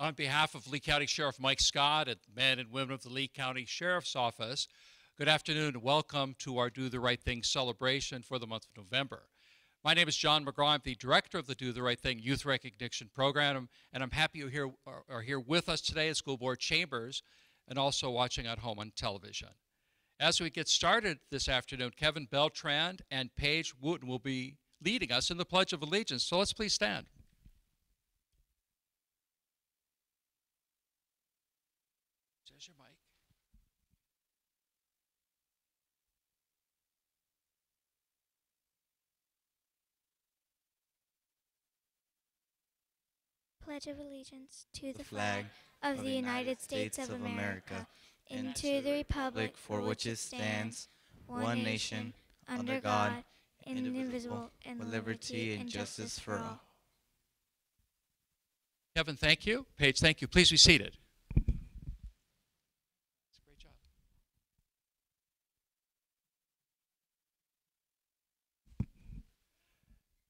On behalf of Lee County Sheriff Mike Scott and men and women of the Lee County Sheriff's Office, good afternoon and welcome to our Do the Right Thing celebration for the month of November. My name is John McGraw. I'm the director of the Do the Right Thing Youth Recognition Program, and I'm happy you are here with us today at School Board Chambers and also watching at home on television. As we get started this afternoon, Kevin Beltran and Paige Wooten will be leading us in the Pledge of Allegiance. So let's please stand. There's your mic. Pledge of allegiance to the flag of the United States of America and to the republic for which it stands, one nation, under God, indivisible, and with liberty and justice for all. Kevin, thank you. Paige, thank you. Please be seated. Great job.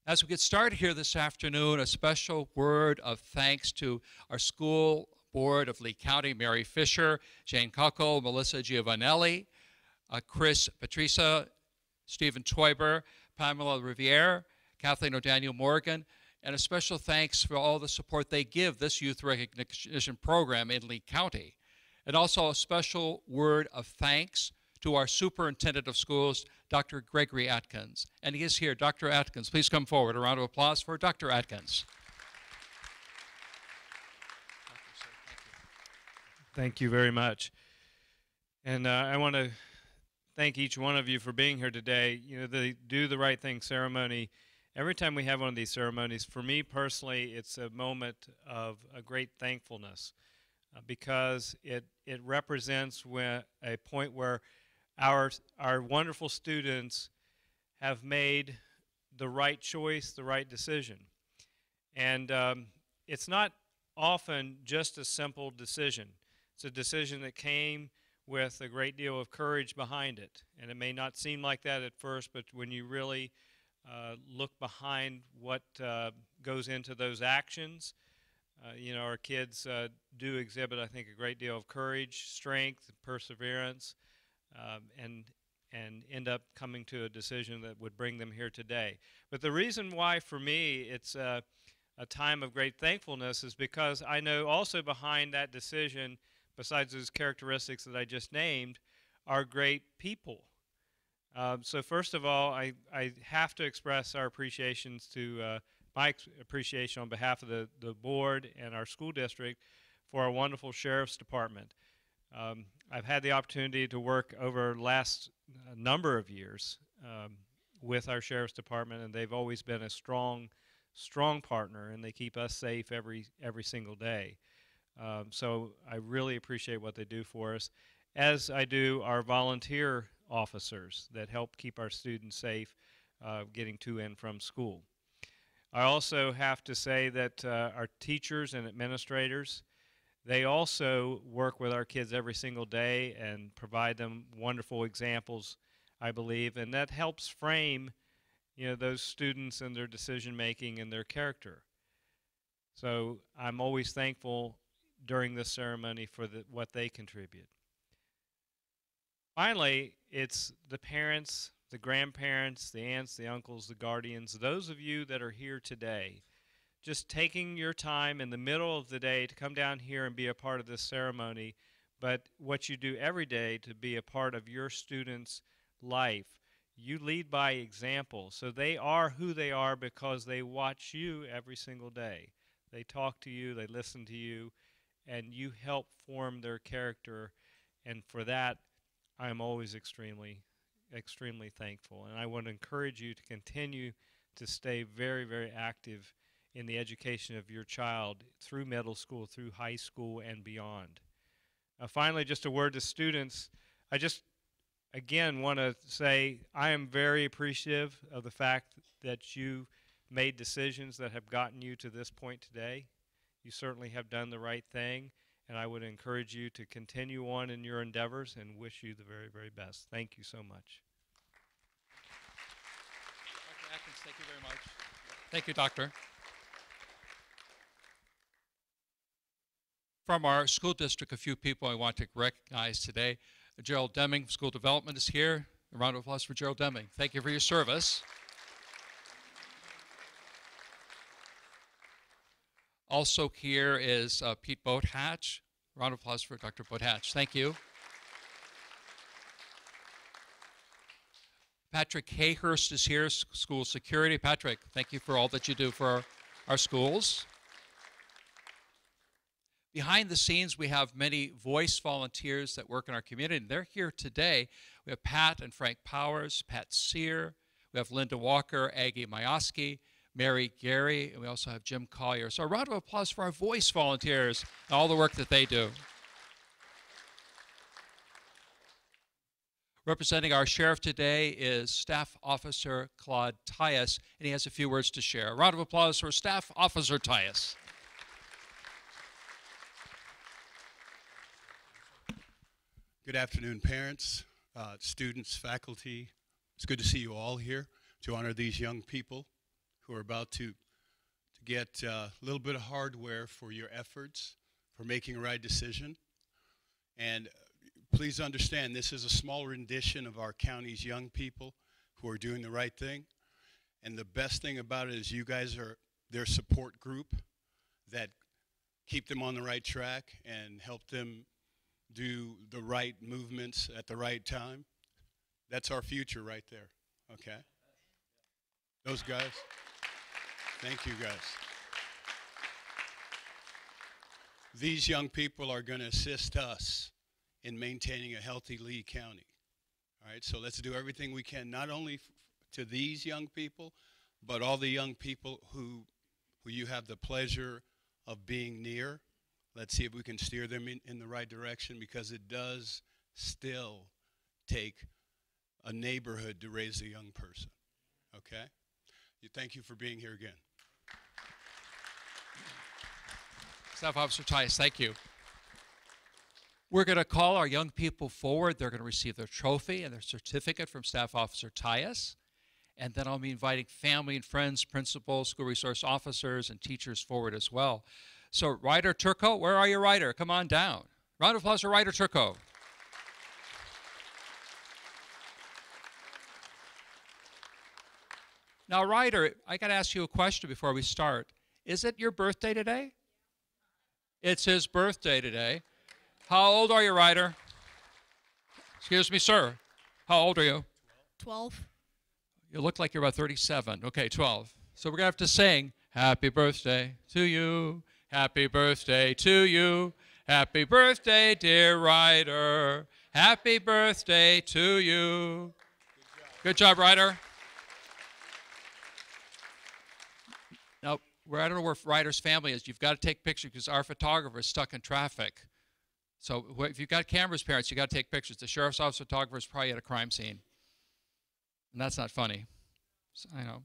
As we get started here this afternoon, a special word of thanks to our school board of Lee County, Mary Fisher, Jane Cucko, Melissa Giovanelli, Chris Patricia, Stephen Toiber, Pamela Riviere, Kathleen O'Daniel Morgan, and a special thanks for all the support they give this youth recognition program in Lee County. And also a special word of thanks to our superintendent of schools, Dr. Gregory Atkins. And he is here. Dr. Atkins, please come forward. A round of applause for Dr. Atkins. Thank you very much. And I want to thank each one of you for being here today. You know, the Do the Right Thing ceremony, every time we have one of these ceremonies, for me personally, it's a moment of a great thankfulness because it represents a point where our wonderful students have made the right choice, the right decision. And it's not often just a simple decision. It's a decision that came with a great deal of courage behind it. And it may not seem like that at first, but when you really look behind what goes into those actions, you know, our kids do exhibit, I think, a great deal of courage, strength, perseverance, and end up coming to a decision that would bring them here today. But the reason why, for me, it's a time of great thankfulness is because I know also behind that decision, besides those characteristics that I just named, are great people. So first of all, I have to express our appreciations to my appreciation on behalf of the board and our school district for our wonderful sheriff's department. I've had the opportunity to work over the last number of years with our sheriff's department, and they've always been a strong partner, and they keep us safe every single day. So I really appreciate what they do for us, as I do our volunteer officers that help keep our students safe getting to and from school. I also have to say that our teachers and administrators, they also work with our kids every single day and provide them wonderful examples, I believe, and that helps frame, you know, those students and their decision making and their character. So I'm always thankful during this ceremony for what they contribute. Finally, it's the parents, the grandparents, the aunts, the uncles, the guardians, those of you that are here today, just taking your time in the middle of the day to come down here and be a part of this ceremony, but what you do every day to be a part of your students' life. You lead by example. So they are who they are because they watch you every single day. They talk to you, they listen to you, and you help form their character. And for that, I'm always extremely thankful. And I want to encourage you to continue to stay very, very active in the education of your child through middle school, through high school, and beyond. Finally, just a word to students. I just, again, want to say I am very appreciative of the fact that you made decisions that have gotten you to this point today. You certainly have done the right thing, and I would encourage you to continue on in your endeavors and wish you the very, very best. Thank you so much. Dr. Atkins, thank you very much. Thank you, Doctor. From our school district, a few people I want to recognize today. Gerald Deming, School Development, is here. A round of applause for Gerald Deming. Thank you for your service. Also here is Pete Boathatch. A round of applause for Dr. Boathatch. Thank you. Patrick Hayhurst is here, school security. Patrick, thank you for all that you do for our schools. Behind the scenes, we have many voice volunteers that work in our community, and they're here today. We have Pat and Frank Powers, Pat Sear, we have Linda Walker, Aggie Mayoski, Mary Gary, and we also have Jim Collier. So a round of applause for our voice volunteers and all the work that they do. Representing our sheriff today is Staff Officer Claude Tyus, and he has a few words to share. A round of applause for Staff Officer Tyus. Good afternoon, parents, students, faculty. It's good to see you all here to honor these young people who are about to get a little bit of hardware for your efforts, for making a right decision. And please understand, this is a small rendition of our county's young people who are doing the right thing. And the best thing about it is you guys are their support group that keep them on the right track and help them do the right movements at the right time. That's our future right there, okay? Those guys, thank you guys. These young people are going to assist us in maintaining a healthy Lee County. All right, so let's do everything we can, not only to these young people, but all the young people who you have the pleasure of being near. Let's see if we can steer them in the right direction, because it does still take a neighborhood to raise a young person, okay? Thank you for being here again. Staff Officer Tyus, thank you. We're going to call our young people forward. They're going to receive their trophy and their certificate from Staff Officer Tyus. And then I'll be inviting family and friends, principals, school resource officers, and teachers forward as well. So Ryder Turcotte, where are you, Ryder? Come on down. Round of applause for Ryder Turcotte. Now, Ryder, I got to ask you a question before we start. Is it your birthday today? It's his birthday today. How old are you, Ryder? Excuse me, sir. How old are you? 12. You look like you're about 37. Okay, 12. So we're going to have to sing, happy birthday to you, happy birthday to you, happy birthday, dear Ryder, happy birthday to you. Good job, Ryder. Now, I don't know where Ryder's family is. You've got to take pictures because our photographer is stuck in traffic. So if you've got cameras, parents, you've got to take pictures. The sheriff's office photographer is probably at a crime scene. And that's not funny. So, I know.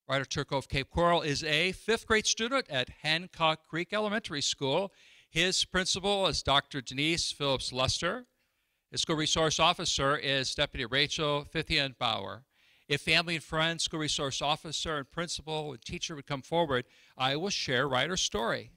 Ryder Turcotte of Cape Coral is a 5th grade student at Hancock Creek Elementary School. His principal is Dr. Denise Phillips Luster. His school resource officer is Deputy Rachel Fithian-Bauer. If family and friends, school resource officer, and principal and teacher would come forward, I will share Ryder's story.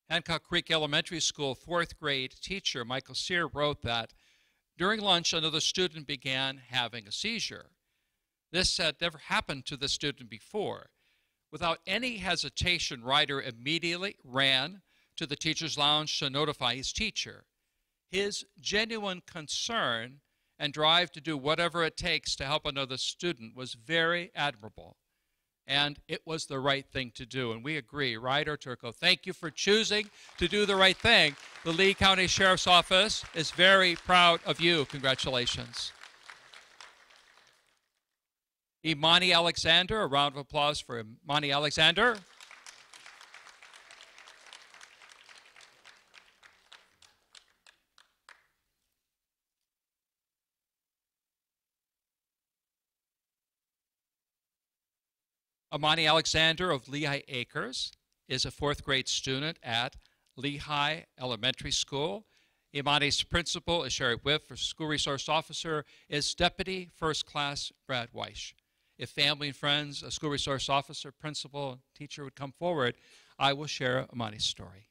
Hancock Creek Elementary School 4th grade teacher Michael Sear wrote that during lunch another student began having a seizure. This had never happened to the student before. Without any hesitation, Ryder immediately ran to the teacher's lounge to notify his teacher. His genuine concern and drive to do whatever it takes to help another student was very admirable. And it was the right thing to do, and we agree. Ryder Turcotte, thank you for choosing to do the right thing. The Lee County Sheriff's Office is very proud of you. Congratulations. Imani Alexander, a round of applause for Imani Alexander. Imani Alexander of Lehigh Acres is a fourth grade student at Lehigh Elementary School. Imani's principal is Sherry Whiff. Her school resource officer is Deputy First Class Brad Weish. If family and friends, a school resource officer, principal, teacher would come forward, I will share Imani's story.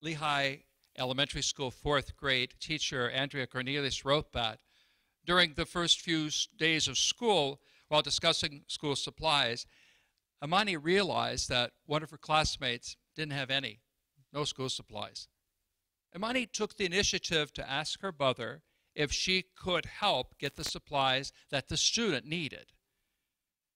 Lehigh Elementary School fourth grade teacher Andrea Cornelius wrote that during the first few days of school, while discussing school supplies, Imani realized that one of her classmates didn't have no school supplies. Imani took the initiative to ask her mother if she could help get the supplies that the student needed.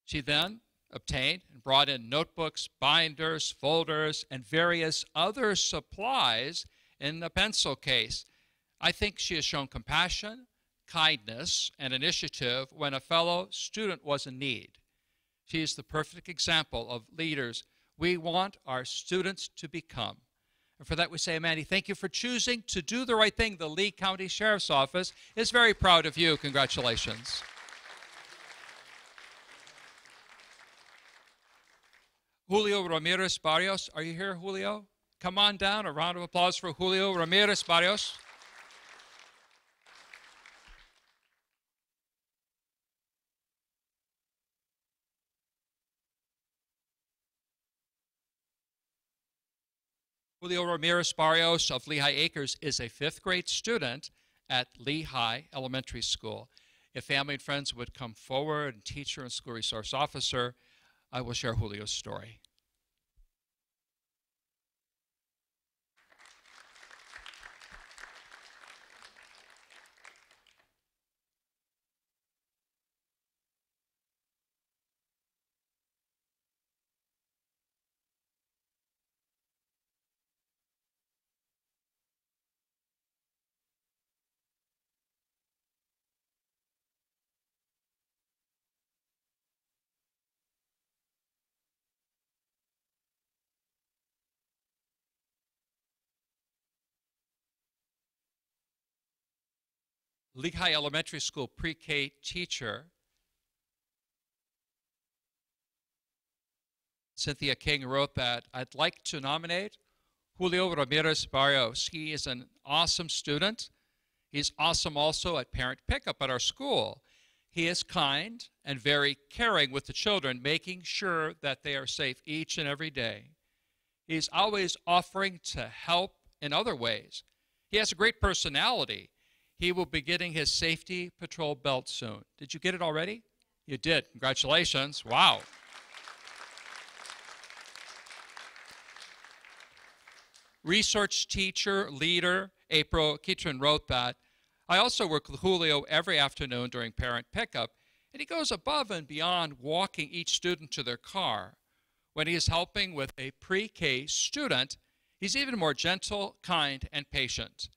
She then obtained and brought in notebooks, binders, folders, and various other supplies in a pencil case. I think she has shown compassion, kindness, and initiative when a fellow student was in need. She is the perfect example of leaders we want our students to become. And for that we say, Imani, thank you for choosing to do the right thing. The Lee County Sheriff's Office is very proud of you. Congratulations. Julio Ramirez-Barrios, are you here, Julio? Come on down. A round of applause for Julio Ramirez-Barrios. Julio Ramirez-Barrios of Lehigh Acres is a fifth grade student at Lehigh Elementary School. If family and friends would come forward, and teacher and school resource officer, I will share Julio's story. Lehigh Elementary School pre-K teacher Cynthia King wrote that I'd like to nominate Julio Ramirez-Barrios. He is an awesome student. He's awesome also at parent pickup at our school. He is kind and very caring with the children, making sure that they are safe each and every day. He's always offering to help in other ways. He has a great personality. He will be getting his safety patrol belt soon. Did you get it already? You did. Congratulations. Wow. Research teacher, leader, April Kitron wrote that, I also work with Julio every afternoon during parent pickup, and he goes above and beyond walking each student to their car. When he is helping with a pre-K student, he's even more gentle, kind, and patient.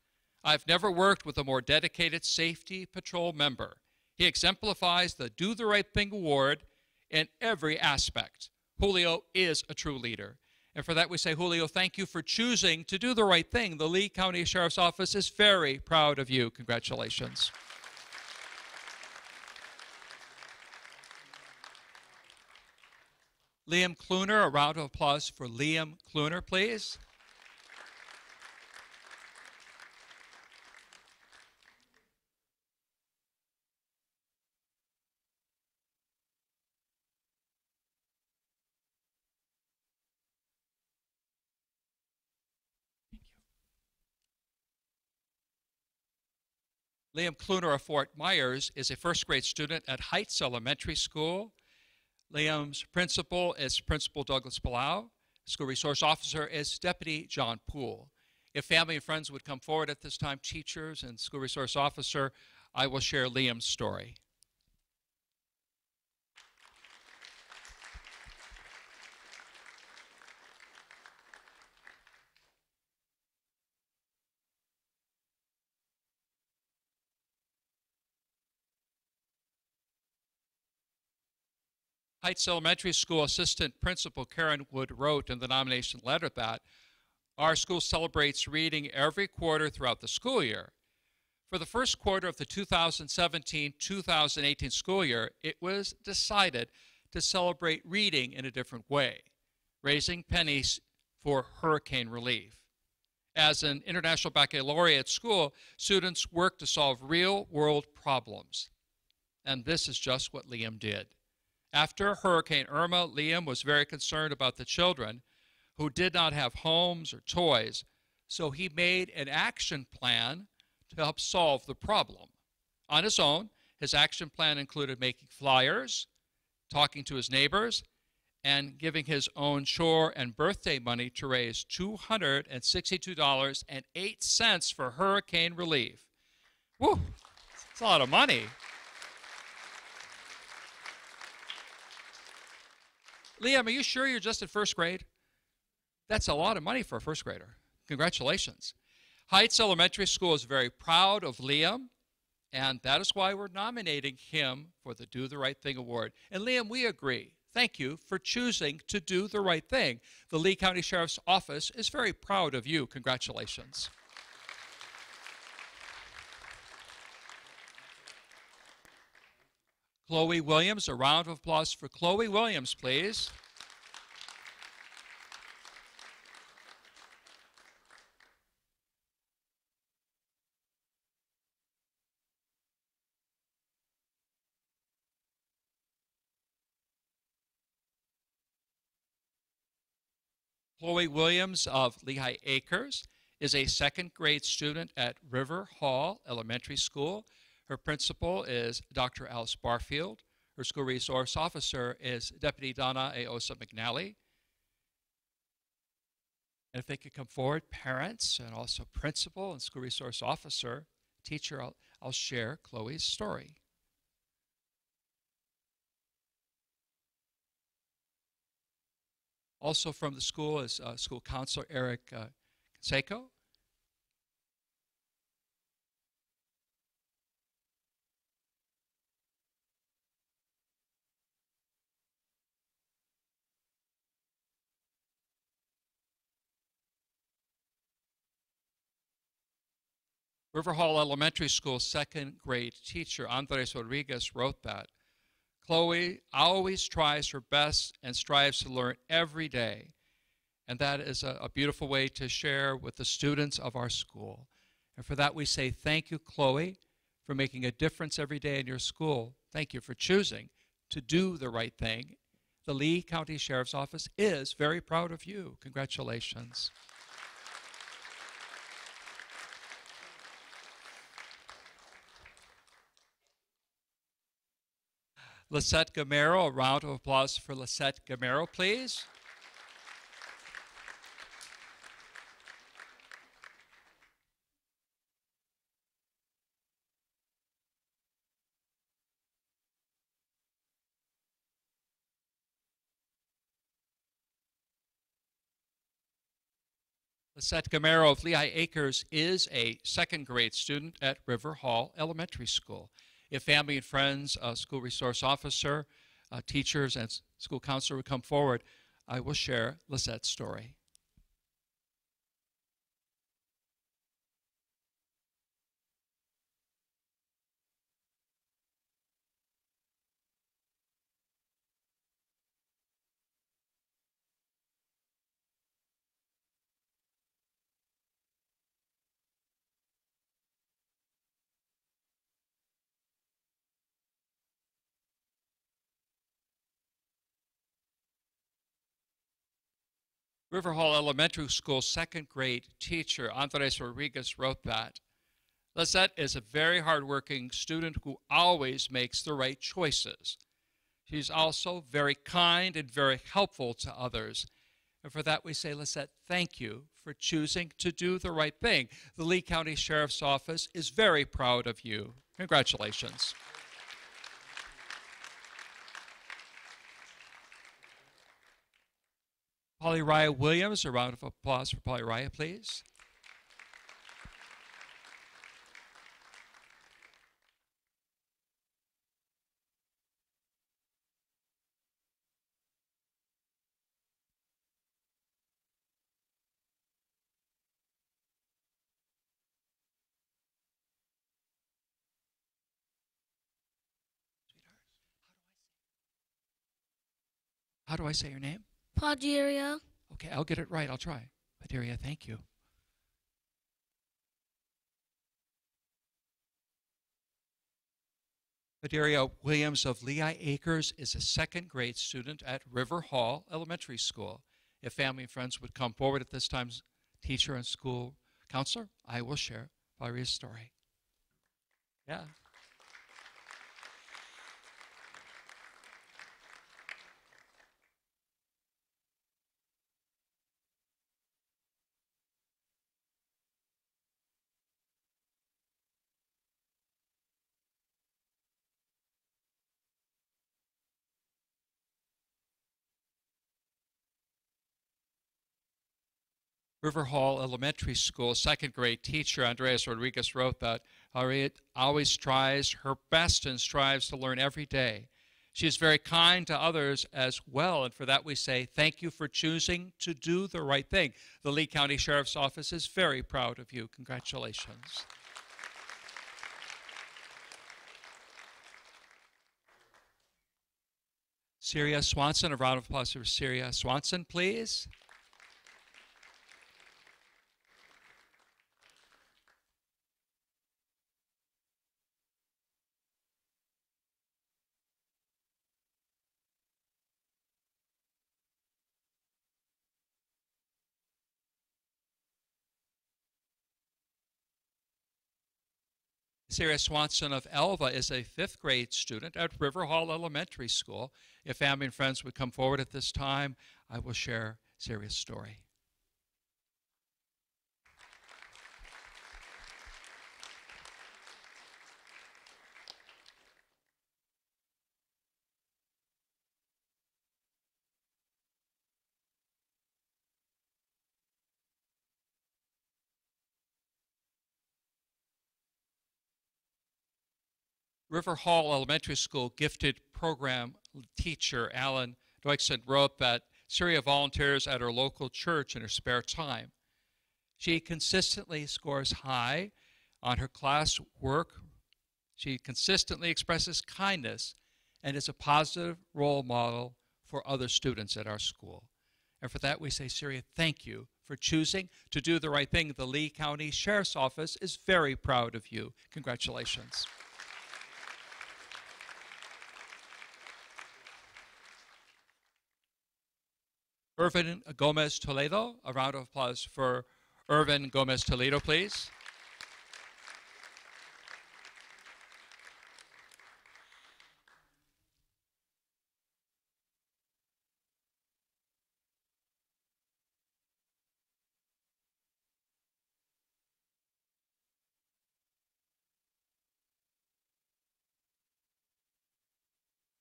I've never worked with a more dedicated safety patrol member. He exemplifies the Do the Right Thing award in every aspect. Julio is a true leader. And for that we say, Julio, thank you for choosing to do the right thing. The Lee County Sheriff's Office is very proud of you. Congratulations. Liam Kluener, a round of applause for Liam Kluener, please. Liam Kluener of Fort Myers is a first grade student at Heights Elementary School. Liam's principal is Principal Douglas Palau. School resource officer is Deputy John Poole. If family and friends would come forward at this time, teachers and school resource officer, I will share Liam's story. Heights Elementary School Assistant Principal Karen Wood wrote in the nomination letter that our school celebrates reading every quarter throughout the school year. For the first quarter of the 2017-2018 school year, it was decided to celebrate reading in a different way, raising pennies for hurricane relief. As an International Baccalaureate school, students work to solve real-world problems. And this is just what Liam did. After Hurricane Irma, Liam was very concerned about the children who did not have homes or toys, so he made an action plan to help solve the problem. On his own, his action plan included making flyers, talking to his neighbors, and giving his own chore and birthday money to raise $262.08 for hurricane relief. Woo! That's a lot of money. Liam, are you sure you're just in first grade? That's a lot of money for a first grader. Congratulations. Heights Elementary School is very proud of Liam, and that is why we're nominating him for the Do the Right Thing Award. And Liam, we agree. Thank you for choosing to do the right thing. The Lee County Sheriff's Office is very proud of you. Congratulations. Chloe Williams, a round of applause for Chloe Williams, please. Chloe Williams of Lehigh Acres is a second grade student at River Hall Elementary School. Her principal is Dr. Alice Barfield. Her school resource officer is Deputy Donna Aosa McNally. And if they could come forward, parents and also principal and school resource officer, teacher, I'll share Chloe's story. Also from the school is school counselor Eric Canseco. River Hall Elementary School second grade teacher Andres Rodriguez wrote that Chloe always tries her best and strives to learn every day. And that is a beautiful way to share with the students of our school. And for that we say thank you, Chloe, for making a difference every day in your school. Thank you for choosing to do the right thing. The Lee County Sheriff's Office is very proud of you. Congratulations. Lisette Gamero, a round of applause for Lisette Gamero, please. Lisette Gamero of Lehigh Acres is a second grade student at River Hall Elementary School. If family and friends, school resource officer, teachers, and school counselor would come forward, I will share Lisette's story. River Hall Elementary School second grade teacher Andres Rodriguez wrote that Lisette is a very hardworking student who always makes the right choices. She's also very kind and very helpful to others. And for that we say, Lisette, thank you for choosing to do the right thing. The Lee County Sheriff's Office is very proud of you. Congratulations. Pauljyriah Williams, a round of applause for Pauljyriah, please. How do I say your name? Pauljyriah. Okay, I'll get it right. I'll try. Pauljyriah, thank you. Pauljyriah Williams of Lehigh Acres is a second-grade student at River Hall Elementary School. If family and friends would come forward at this time, teacher and school counselor, I will share Pauljyriah's story. Yeah. River Hall Elementary School second grade teacher Andreas Rodriguez wrote that Harriet always tries her best and strives to learn every day. She is very kind to others as well, and for that we say thank you for choosing to do the right thing. The Lee County Sheriff's Office is very proud of you. Congratulations. Syriah Swanson, a round of applause for Syriah Swanson, please. Syriah Swanson of Elva is a fifth grade student at River Hall Elementary School. If family and friends would come forward at this time, I will share Syriah's story. River Hall Elementary School gifted program teacher Alan Doixon wrote that Syriah volunteers at her local church in her spare time. She consistently scores high on her class work. She consistently expresses kindness and is a positive role model for other students at our school. And for that we say, Syriah, thank you for choosing to do the right thing. The Lee County Sheriff's Office is very proud of you. Congratulations. Ervin Gomez-Toledo, a round of applause for Ervin Gomez-Toledo, please.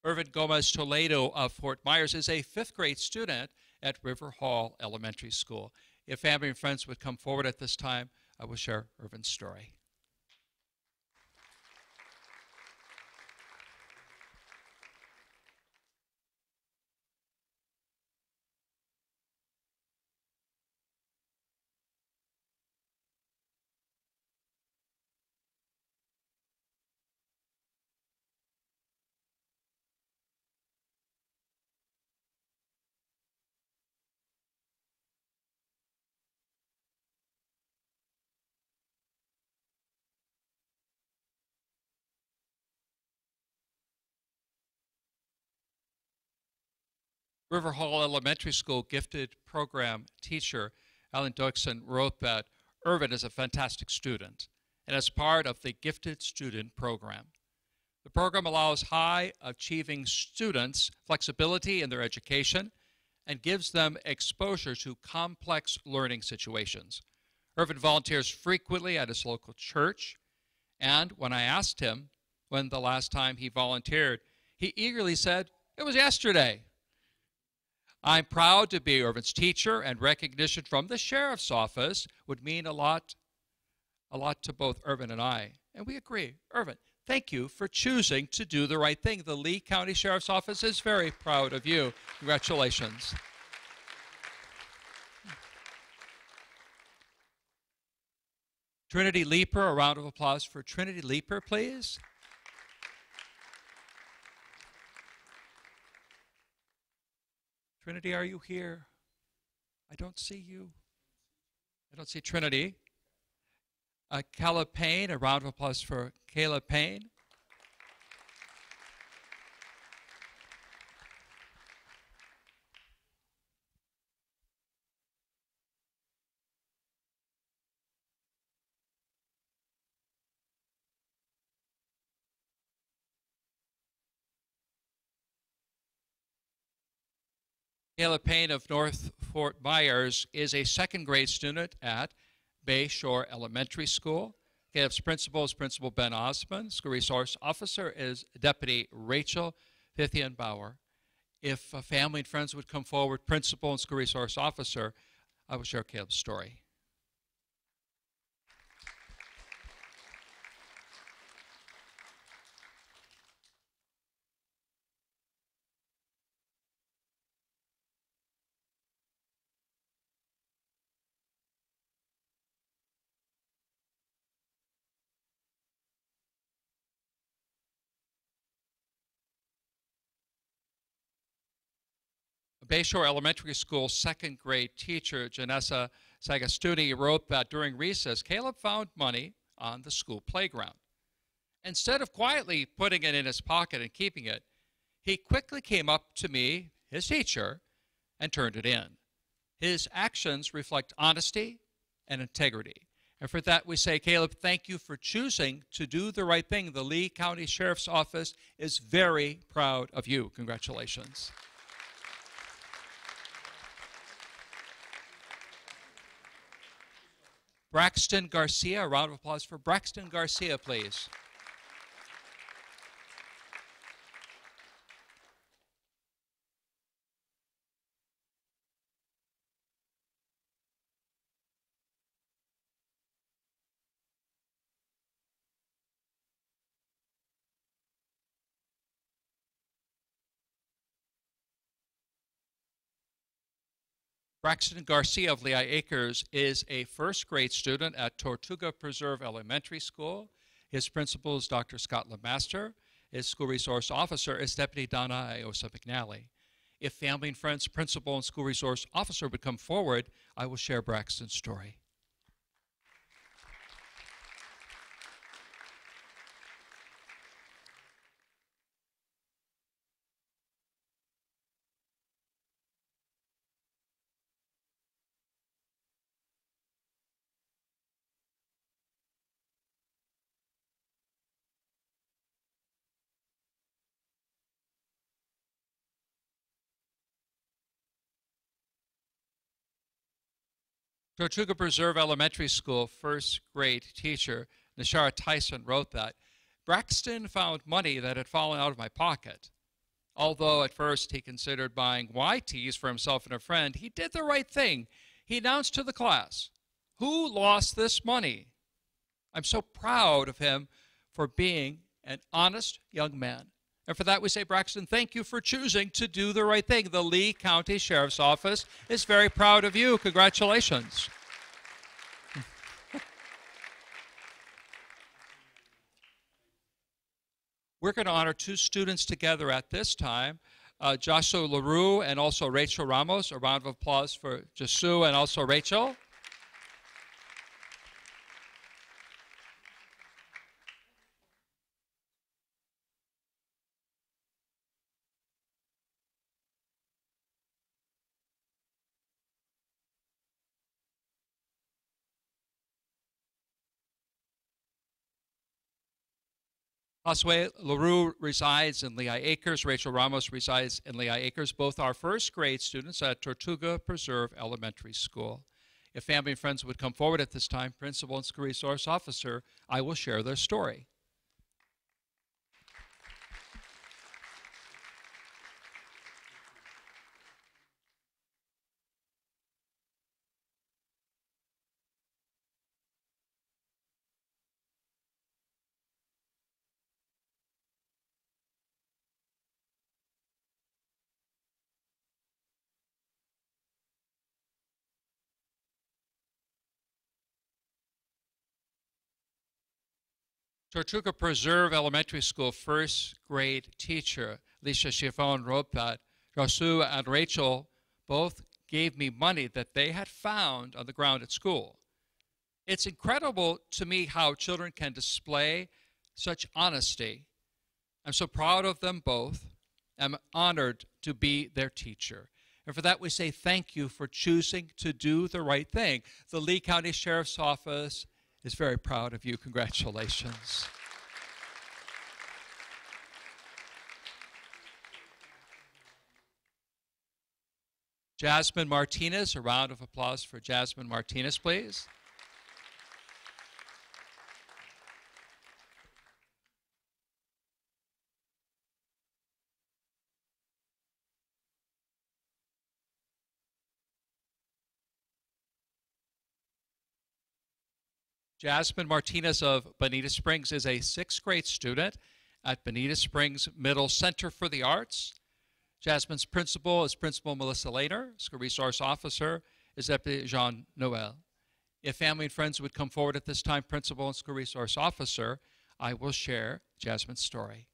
Ervin Gomez-Toledo of Fort Myers is a fifth grade student at River Hall Elementary School. If family and friends would come forward at this time, I will share Ervin's story. River Hall Elementary School gifted program teacher Alan Doixon wrote that Ervin is a fantastic student and is part of the Gifted Student Program. The program allows high-achieving students flexibility in their education and gives them exposure to complex learning situations. Ervin volunteers frequently at his local church, and when I asked him when the last time he volunteered, he eagerly said, "It was yesterday." I'm proud to be Ervin's teacher, and recognition from the Sheriff's Office would mean a lot to both Ervin and I. And we agree. Ervin, thank you for choosing to do the right thing. The Lee County Sheriff's Office is very proud of you. Congratulations. Trinity Leeper, a round of applause for Trinity Leeper, please. Trinity, are you here? I don't see you. I don't see Trinity. Caleb Payne, a round of applause for Caleb Payne. Caleb Payne of North Fort Myers is a second grade student at Bayshore Elementary School. Caleb's principal is Principal Ben Osmond. School resource officer is Deputy Rachel Fithian-Bauer. If family and friends would come forward, principal and school resource officer, I will share Caleb's story. Bayshore Elementary School second grade teacher Janessa Sagastuni wrote that during recess, Caleb found money on the school playground. Instead of quietly putting it in his pocket and keeping it, he quickly came up to me, his teacher, and turned it in. His actions reflect honesty and integrity. And for that we say, Caleb, thank you for choosing to do the right thing. The Lee County Sheriff's Office is very proud of you. Congratulations. Braxten Garcia, a round of applause for Braxten Garcia, please. Braxten Garcia of Lehigh Acres is a first grade student at Tortuga Preserve Elementary School. His principal is Dr. Scott LeMaster. His school resource officer is Deputy Donna Iosa McNally. If family and friends, principal, and school resource officer would come forward, I will share Braxton's story. Tortuga Preserve Elementary School first grade teacher Nashara Tyson wrote that Braxten found money that had fallen out of my pocket. Although at first he considered buying YTs for himself and a friend, he did the right thing. He announced to the class, "Who lost this money?" I'm so proud of him for being an honest young man. And for that we say, Braxten, thank you for choosing to do the right thing. The Lee County Sheriff's Office is very proud of you. Congratulations. We're going to honor two students together at this time, Josue LaRue and also Rachel Ramos. A round of applause for Josue and also Rachel. Josue LaRue resides in Lehigh Acres. Rachel Ramos resides in Lehigh Acres. Both are first grade students at Tortuga Preserve Elementary School. If family and friends would come forward at this time, principal and school resource officer, I will share their story. Tortuga Preserve Elementary School first grade teacher Alicia Chiffon wrote that Josue and Rachel both gave me money that they had found on the ground at school. It's incredible to me how children can display such honesty. I'm so proud of them both. I'm honored to be their teacher. And for that, we say thank you for choosing to do the right thing. The Lee County Sheriff's Office is very proud of you. Congratulations. Jasmine Martinez, a round of applause for Jasmine Martinez, please. Jasmine Martinez of Bonita Springs is a 6th grade student at Bonita Springs Middle Center for the Arts. Jasmine's principal is Principal Melissa Lehner. School resource officer is Deputy Jean Noel. If family and friends would come forward at this time, principal and school resource officer, I will share Jasmine's story.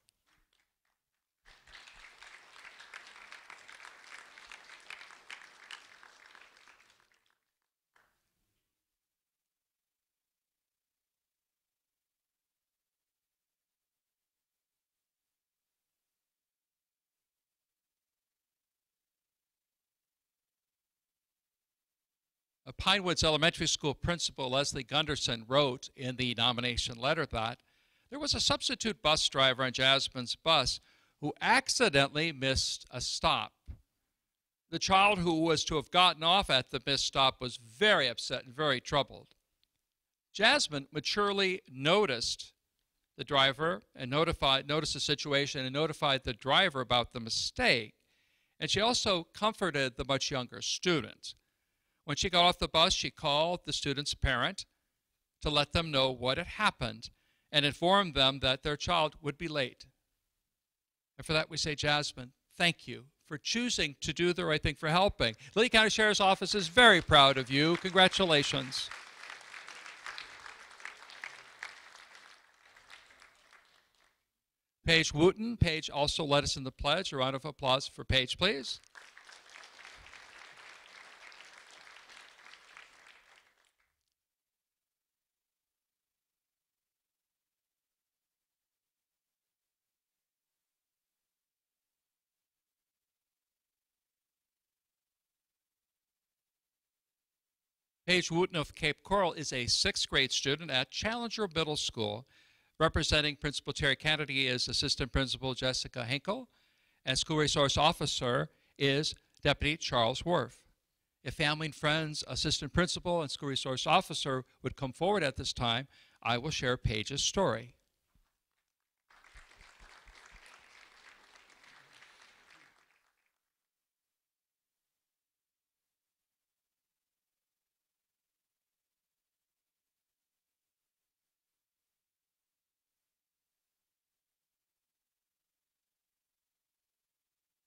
Pinewoods Elementary School Principal Leslie Gunderson wrote in the nomination letter that there was a substitute bus driver on Jasmine's bus who accidentally missed a stop. The child who was to have gotten off at the missed stop was very upset and very troubled. Jasmine maturely noticed the driver and noticed the situation and notified the driver about the mistake. And she also comforted the much younger student. When she got off the bus, she called the student's parent to let them know what had happened and informed them that their child would be late. And for that, we say, Jasmine, thank you for choosing to do the right thing, for helping. Lee County Sheriff's Office is very proud of you. Congratulations. Paige Wooten. Paige also led us in the pledge. A round of applause for Paige, please. Paige Wooten of Cape Coral is a 6th grade student at Challenger Middle School. Representing Principal Terry Kennedy is Assistant Principal Jessica Hinkle, and School Resource Officer is Deputy Charles Worf. If family and friends, Assistant Principal, and School Resource Officer would come forward at this time, I will share Paige's story.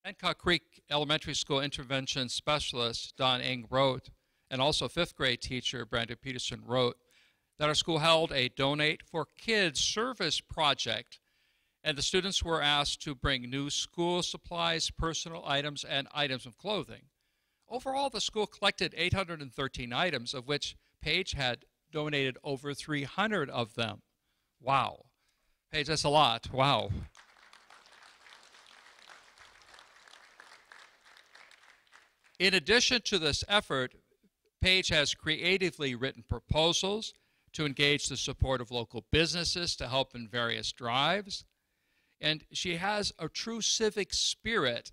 Hancock Creek Elementary School Intervention Specialist Don Eng wrote, and also 5th grade teacher Brandon Peterson wrote, that our school held a Donate for Kids service project, and the students were asked to bring new school supplies, personal items, and items of clothing. Overall, the school collected 813 items, of which Paige had donated over 300 of them. Wow. Paige, that's a lot. Wow. In addition to this effort, Paige has creatively written proposals to engage the support of local businesses to help in various drives. And she has a true civic spirit.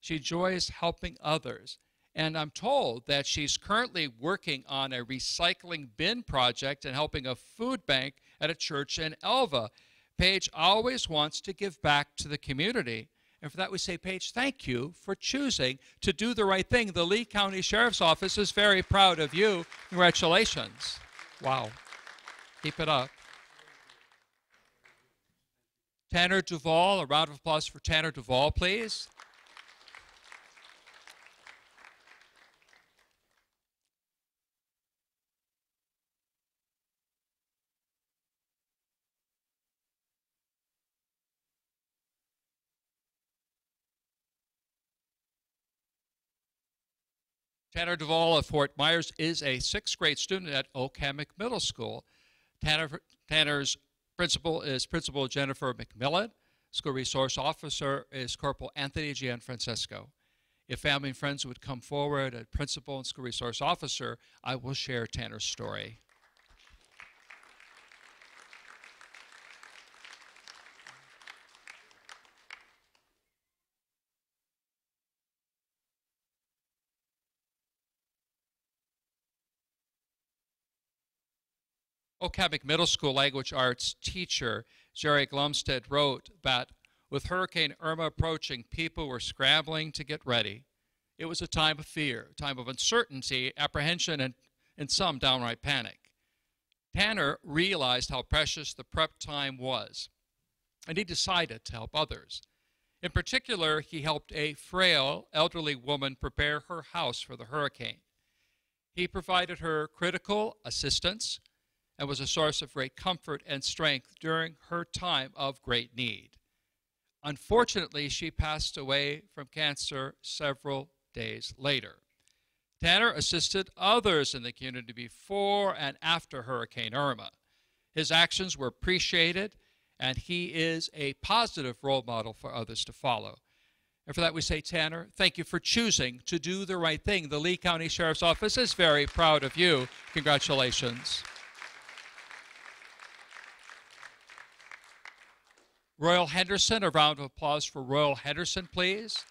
She enjoys helping others. And I'm told that she's currently working on a recycling bin project and helping a food bank at a church in Elva. Paige always wants to give back to the community. And for that, we say, Paige, thank you for choosing to do the right thing. The Lee County Sheriff's Office is very proud of you. Congratulations. Wow. Keep it up. Tanner Duvall, a round of applause for Tanner Duvall, please. Tanner Duvall of Fort Myers is a 6th grade student at Hammock Middle School. Tanner's principal is Principal Jennifer McMillan. School Resource Officer is Corporal Anthony Gianfrancesco. If family and friends would come forward, a Principal and School Resource Officer, I will share Tanner's story. Hammock Middle School language arts teacher Jerry Glumstead wrote that with Hurricane Irma approaching, people were scrambling to get ready. It was a time of fear, a time of uncertainty, apprehension, and some downright panic. Tanner realized how precious the prep time was, and he decided to help others. In particular, he helped a frail, elderly woman prepare her house for the hurricane. He provided her critical assistance and was a source of great comfort and strength during her time of great need. Unfortunately, she passed away from cancer several days later. Tanner assisted others in the community before and after Hurricane Irma. His actions were appreciated, and he is a positive role model for others to follow. And for that we say, Tanner, thank you for choosing to do the right thing. The Lee County Sheriff's Office is very proud of you. Congratulations. Wroyal Henderson, a round of applause for Wroyal Henderson, please.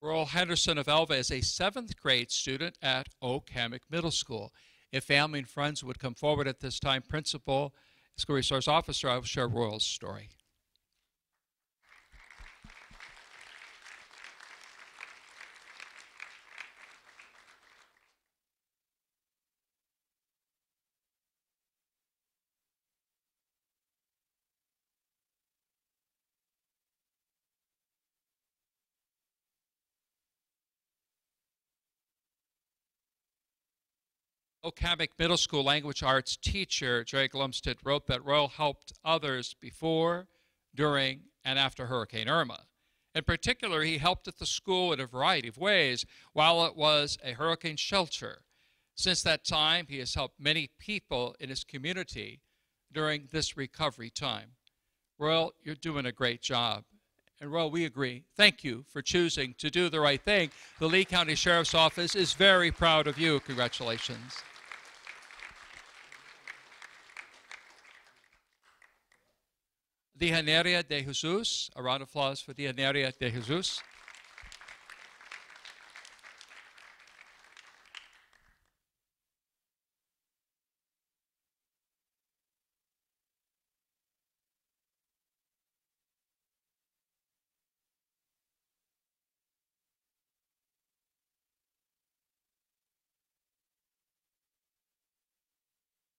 Wroyal Henderson of Elva is a 7th grade student at Hammock Middle School. If family and friends would come forward at this time, Principal, School Resource Officer, I will share Wroyal's story. Hammock Middle School language arts teacher Jerry Glumstead wrote that Wroyal helped others before, during, and after Hurricane Irma. In particular, he helped at the school in a variety of ways while it was a hurricane shelter. Since that time, he has helped many people in his community during this recovery time. Wroyal, you're doing a great job. And Wroyal, we agree. Thank you for choosing to do the right thing. The Lee County Sheriff's Office is very proud of you. Congratulations. Dejaneira de Jesus, a round of applause for Dejaneira de Jesus.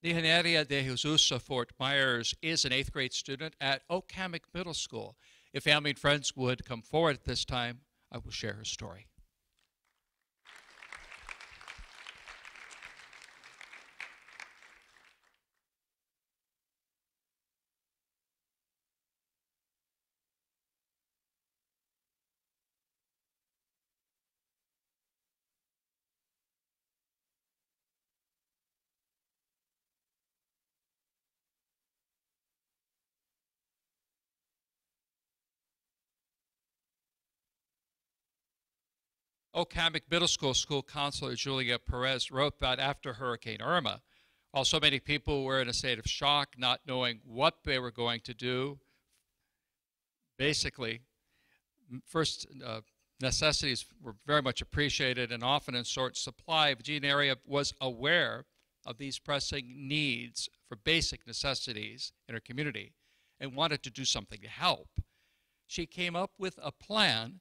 Dejaneira de Jesus of Fort Myers is an 8th grade student at Hammock Middle School. If family and friends would come forward at this time, I will share her story. Hammock Middle School school counselor Julia Perez wrote that after Hurricane Irma, while so many people were in a state of shock, not knowing what they were going to do, basically, first necessities were very much appreciated and often in short supply. Dejaneira was aware of these pressing needs for basic necessities in her community and wanted to do something to help. She came up with a plan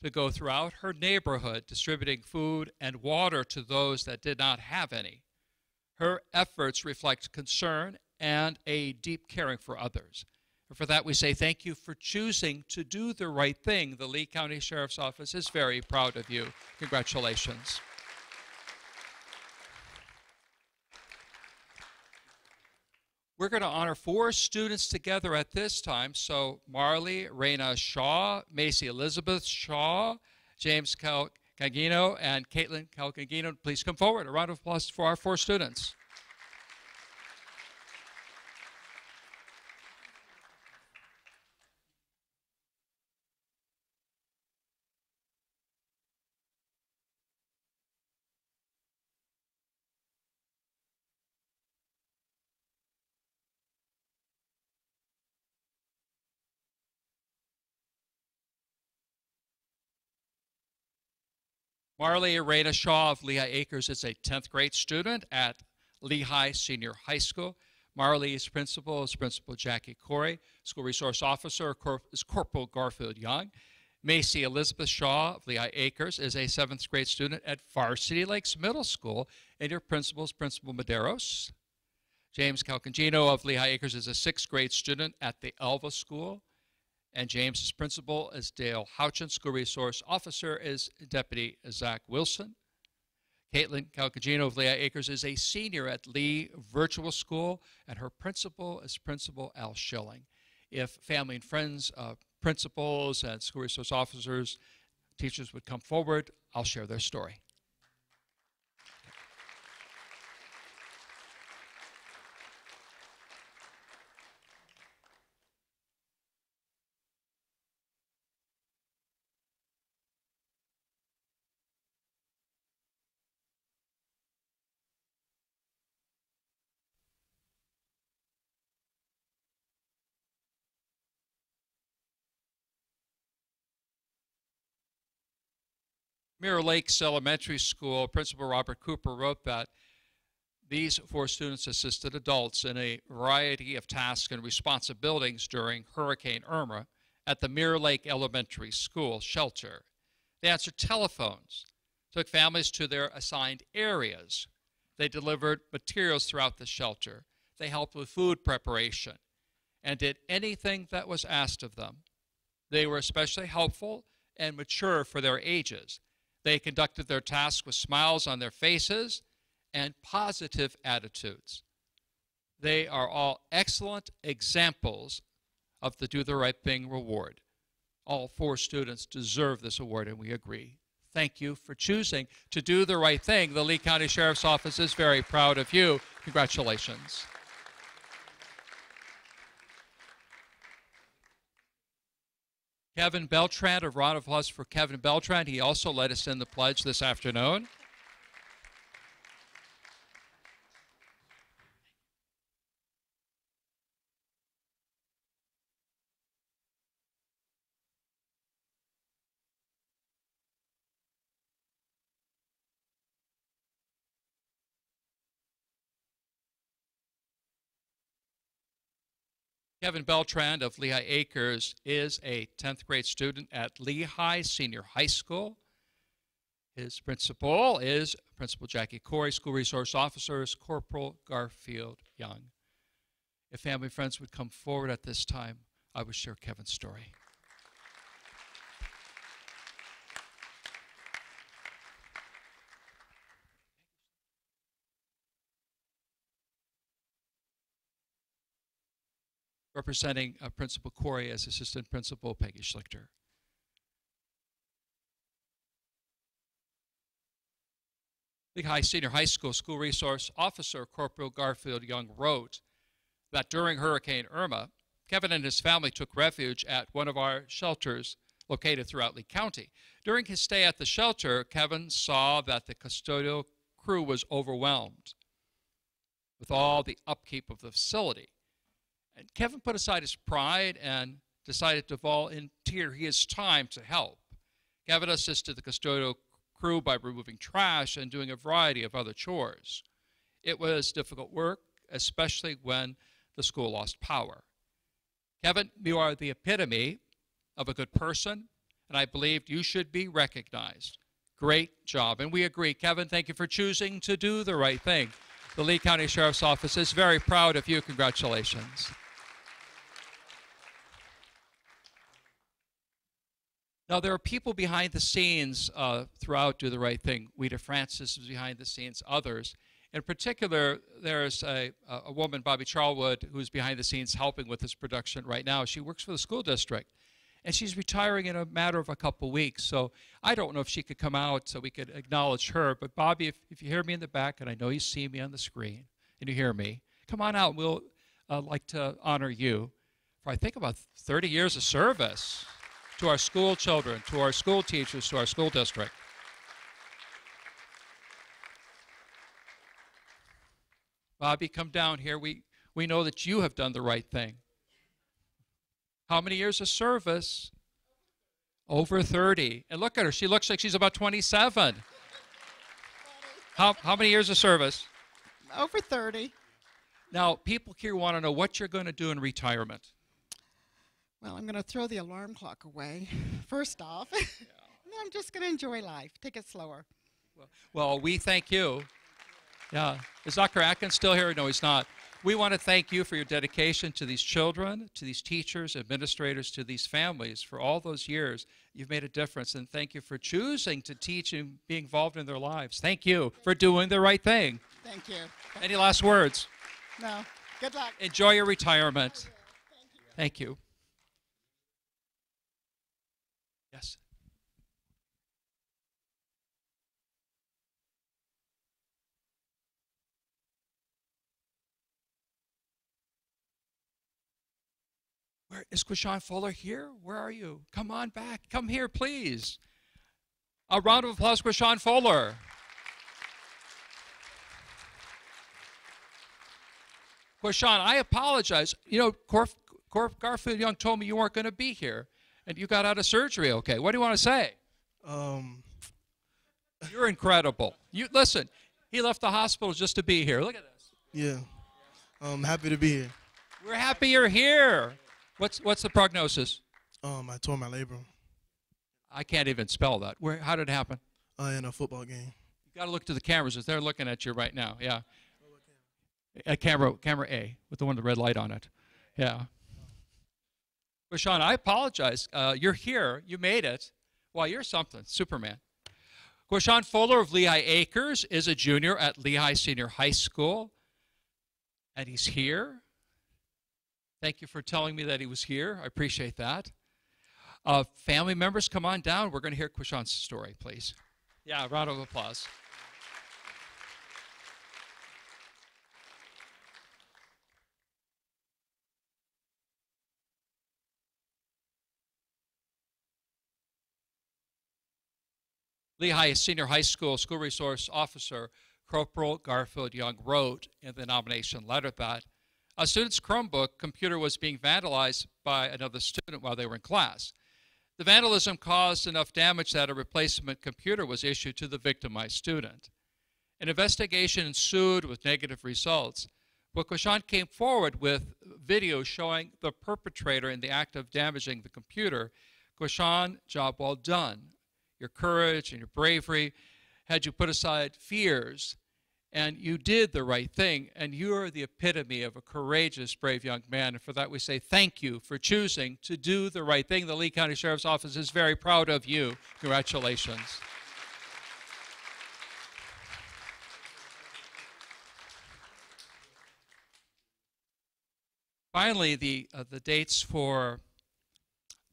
to go throughout her neighborhood distributing food and water to those that did not have any. Her efforts reflect concern and a deep caring for others. For that, we say thank you for choosing to do the right thing. The Lee County Sheriff's Office is very proud of you. Congratulations. We're going to honor 4 students together at this time. So Marley Raina Shaw, Macy Elizabeth Shaw, James Calcagino, and Caitlin Calcagino, please come forward. A round of applause for our 4 students. Marley Raina Shaw of Lehigh Acres is a 10th grade student at Lehigh Senior High School. Marley's principal is Principal Jackie Corey. School resource officer is Corporal Garfield Young. Macy Elizabeth Shaw of Lehigh Acres is a 7th grade student at Varsity Lakes Middle School, and your principal is Principal Medeiros. James Calcagino of Lehigh Acres is a 6th grade student at the Elva School. And James's principal is Dale Houchin. School resource officer is Deputy Zach Wilson. Caitlin Calcagino of Lehigh Acres is a senior at Lee Virtual School, and her principal is Principal Al Schilling. If family and friends, principals, and school resource officers, teachers would come forward, I'll share their story. Mirror Lakes Elementary School, Principal Robert Cooper wrote that these 4 students assisted adults in a variety of tasks and responsibilities during Hurricane Irma at the Mirror Lake Elementary School shelter. They answered telephones, took families to their assigned areas. They delivered materials throughout the shelter. They helped with food preparation and did anything that was asked of them. They were especially helpful and mature for their ages. They conducted their tasks with smiles on their faces and positive attitudes. They are all excellent examples of the Do the Right Thing reward. All 4 students deserve this award, and we agree. Thank you for choosing to do the right thing. The Lee County Sheriff's Office is very proud of you. Congratulations. Kevin Beltran, a round of applause for Kevin Beltran. He also led us in the pledge this afternoon. Kevin Beltran of Lehigh Acres is a 10th grade student at Lehigh Senior High School. His principal is Principal Jackie Corey. School resource officer is Corporal Garfield Young. If family and friends would come forward at this time, I would share Kevin's story. Representing Principal Corey as Assistant Principal Peggy Schlichter. Lehigh Senior High School School Resource Officer Corporal Garfield Young wrote that during Hurricane Irma, Kevin and his family took refuge at one of our shelters located throughout Lee County. During his stay at the shelter, Kevin saw that the custodial crew was overwhelmed with all the upkeep of the facility. And Kevin put aside his pride and decided to volunteer his time to help. Kevin assisted the custodial crew by removing trash and doing a variety of other chores. It was difficult work, especially when the school lost power. Kevin, you are the epitome of a good person, and I believe you should be recognized. Great job. And we agree. Kevin, thank you for choosing to do the right thing. The Lee County Sheriff's Office is very proud of you. Congratulations. Now, there are people behind the scenes throughout Do the Right Thing. Weta Francis is behind the scenes, others. In particular, there's a woman, Bobby Charlwood, who's behind the scenes helping with this production right now. She works for the school district, and she's retiring in a matter of a couple weeks. So I don't know if she could come out so we could acknowledge her. But Bobby, if you hear me in the back, and I know you see me on the screen, and you hear me, come on out. We'll like to honor you for, I think, about 30 years of service to our school children, to our school teachers, to our school district. Bobby, come down here. We know that you have done the right thing. How many years of service? Over 30. And look at her. She looks like she's about 27. How many years of service? Over 30. Now, people here want to know what you're going to do in retirement. Well, I'm going to throw the alarm clock away, first off. Yeah. And I'm just going to enjoy life. Take it slower. Well, we thank you. Yeah. Is Dr. Atkins still here? No, he's not. We want to thank you for your dedication to these children, to these teachers, administrators, to these families. For all those years, you've made a difference. And thank you for choosing to teach and be involved in their lives. Thank you for doing the right thing. Thank you. Any last words? No. Good luck. Enjoy your retirement. Thank you. Yes. Where is Quashawn Fuller here? Where are you? Come on back. Come here, please. A round of applause, Quashawn Fuller. Quashawn, I apologize. You know, Garfield Young told me you weren't going to be here, and you got out of surgery okay. What do you want to say? You're incredible. Listen, he left the hospital just to be here. Look at this. Yeah. I'm happy to be here. We're happy you're here. What's the prognosis? I tore my labrum. I can't even spell that. How did it happen? In a football game. You got to look to the cameras as they're looking at you right now. Yeah. Camera A with the one with the red light on it. Yeah. But Sean, I apologize. You're here. You made it. Well, you're something. Superman. Quashawn Fuller of Lehigh Acres is a junior at Lehigh Senior High School. And he's here. Thank you for telling me that he was here. I appreciate that. Family members, come on down. We're going to hear Quashawn's story, please. Yeah, a round of applause. Lehigh Senior High School School Resource Officer Corporal Garfield Young wrote in the nomination letter that a student's Chromebook computer was being vandalized by another student while they were in class. The vandalism caused enough damage that a replacement computer was issued to the victimized student. An investigation ensued with negative results, but Quashawn came forward with video showing the perpetrator in the act of damaging the computer. Quashawn, job well done. Your courage and your bravery had you put aside fears, and you did the right thing, and you are the epitome of a courageous, brave young man. And for that we say thank you for choosing to do the right thing. The Lee County Sheriff's Office is very proud of you. Congratulations. Finally, the dates for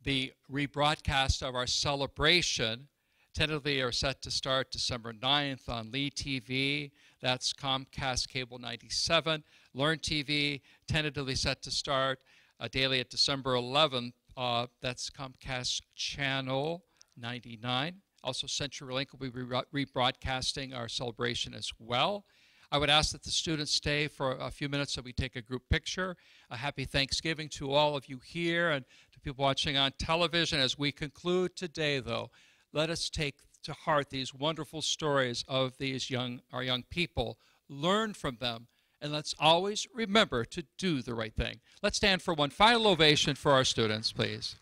the rebroadcast of our celebration tentatively are set to start December 9th on Lee TV. That's Comcast Cable 97. Learn TV, tentatively set to start daily at December 11th. That's Comcast Channel 99. Also, CenturyLink will be rebroadcasting our celebration as well. I would ask that the students stay for a few minutes so we take a group picture. A happy Thanksgiving to all of you here and to people watching on television. As we conclude today, though, let us take to heart these wonderful stories of our young people, learn from them, and let's always remember to do the right thing. Let's stand for one final ovation for our students, please.